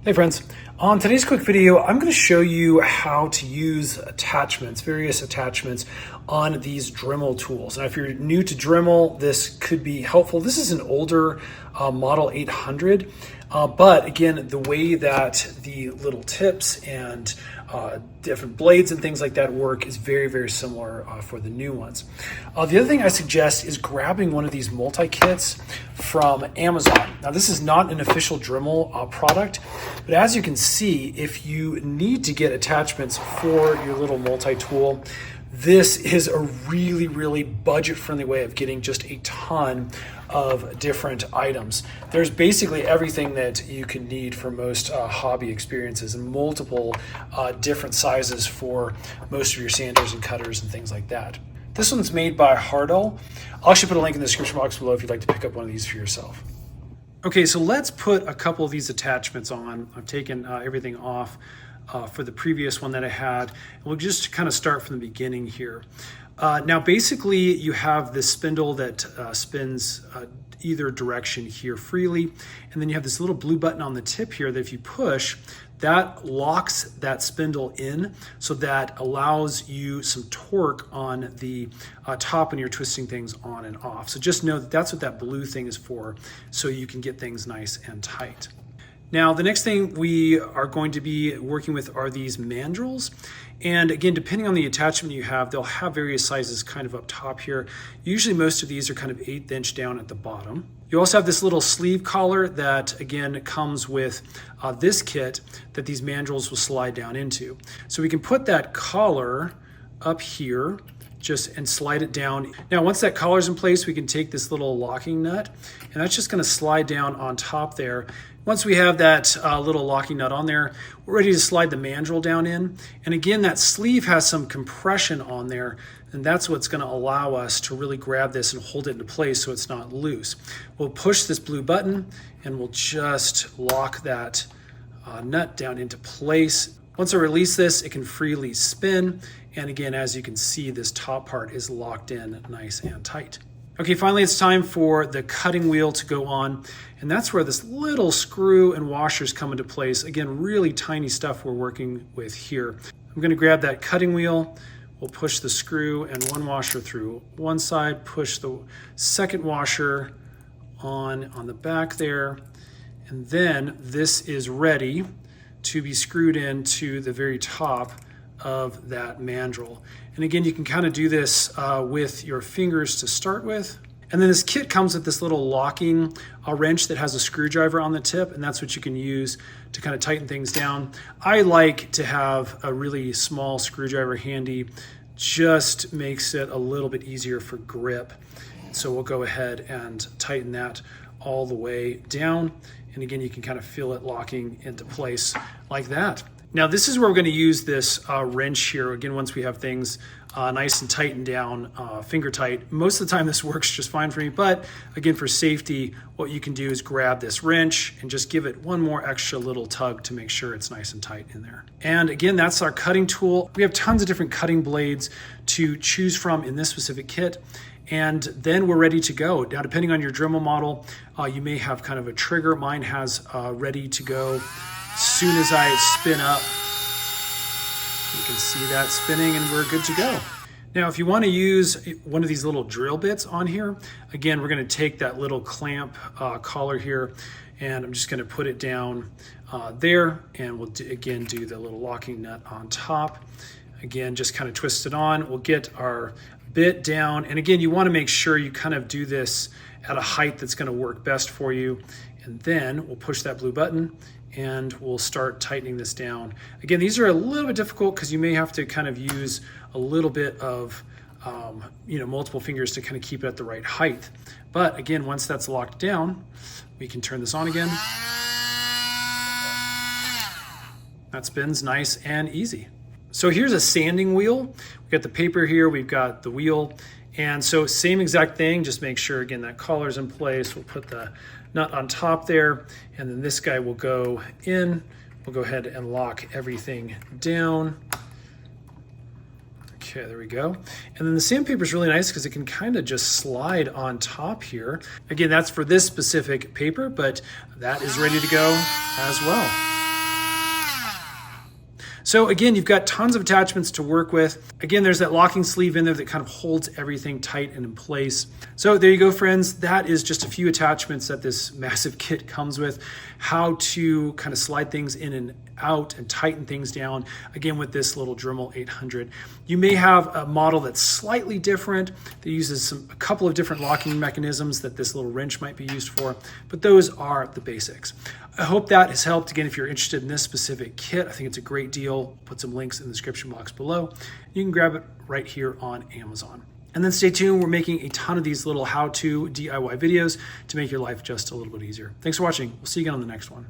Hey friends, on today's quick video, I'm going to show you how to use attachments, various attachments on these Dremel tools. Now, if you're new to Dremel, this could be helpful. This is an older Model 800, but again, the way that the little tips and different blades and things like that work is very, very similar for the new ones. The other thing I suggest is grabbing one of these multi-kits from Amazon. Now, this is not an official Dremel product, but as you can see, if you need to get attachments for your little multi-tool, this is a really, really budget-friendly way of getting just a ton of different items. There's basically everything that you can need for most hobby experiences and multiple different sizes for most of your sanders and cutters and things like that. This one's made by Spindle. I'll actually put a link in the description box below if you'd like to pick up one of these for yourself. Okay, so let's put a couple of these attachments on. I've taken everything off for the previous one that I had. And we'll just kind of start from the beginning here. Now, basically, you have this spindle that spins either direction here freely. And then you have this little blue button on the tip here that if you push, that locks that spindle in, so that allows you some torque on the top when you're twisting things on and off. So just know that that's what that blue thing is for, so you can get things nice and tight. Now, the next thing we are going to be working with are these mandrels. And again, depending on the attachment you have, they'll have various sizes kind of up top here. Usually most of these are kind of 1/8 inch down at the bottom. You also have this little sleeve collar that again comes with this kit that these mandrels will slide down into. So we can put that collar up here and slide it down. Now, once that collar's in place, we can take this little locking nut, and that's just gonna slide down on top there. Once we have that little locking nut on there, we're ready to slide the mandrel down in. And again, that sleeve has some compression on there, and that's what's gonna allow us to really grab this and hold it into place so it's not loose. We'll push this blue button, and we'll just lock that nut down into place. Once I release this, it can freely spin. And again, as you can see, this top part is locked in nice and tight. Okay, finally, it's time for the cutting wheel to go on. And that's where this little screw and washers come into place. Again, really tiny stuff we're working with here. I'm gonna grab that cutting wheel. We'll push the screw and one washer through one side, push the second washer on the back there. And then this is ready to be screwed into the very top of that mandrel. And again, you can kind of do this with your fingers to start with. And then this kit comes with this little locking wrench that has a screwdriver on the tip, and that's what you can use to kind of tighten things down. I like to have a really small screwdriver handy, just makes it a little bit easier for grip. So we'll go ahead and tighten that all the way down. And again, you can kind of feel it locking into place like that. Now, this is where we're going to use this wrench here. Again, once we have things nice and tightened down, finger tight. Most of the time this works just fine for me, but again, for safety, what you can do is grab this wrench and just give it one more extra little tug to make sure it's nice and tight in there. And again, that's our cutting tool. We have tons of different cutting blades to choose from in this specific kit. And then we're ready to go. Now, depending on your Dremel model, you may have kind of a trigger. Mine has ready to go. As soon as I spin up, you can see that spinning and we're good to go. Now, if you want to use one of these little drill bits on here, again, we're going to take that little clamp collar here, and I'm just going to put it down there, and we'll again do the little locking nut on top. Again, just kind of twist it on. We'll get our bit down, and again, you want to make sure you kind of do this at a height that's going to work best for you. And then we'll push that blue button and we'll start tightening this down. Again, these are a little bit difficult because you may have to kind of use a little bit of multiple fingers to kind of keep it at the right height. But again, once that's locked down, we can turn this on again. That spins nice and easy. So here's a sanding wheel. We've got the paper here, we've got the wheel. And so same exact thing, just make sure, again, that collar's in place. We'll put the nut on top there, and then this guy will go in. We'll go ahead and lock everything down. Okay, there we go. And then the sandpaper is really nice because it can kind of just slide on top here. Again, that's for this specific paper, but that is ready to go as well. So again, you've got tons of attachments to work with. Again, there's that locking sleeve in there that kind of holds everything tight and in place. So there you go, friends. That is just a few attachments that this massive kit comes with. How to kind of slide things in and out and tighten things down, again, with this little Dremel 800. You may have a model that's slightly different that uses a couple of different locking mechanisms that this little wrench might be used for, but those are the basics. I hope that has helped. Again, if you're interested in this specific kit, I think it's a great deal. Put some links in the description box below. You can grab it right here on Amazon. And then stay tuned. We're making a ton of these little how-to DIY videos to make your life just a little bit easier. Thanks for watching. We'll see you again on the next one.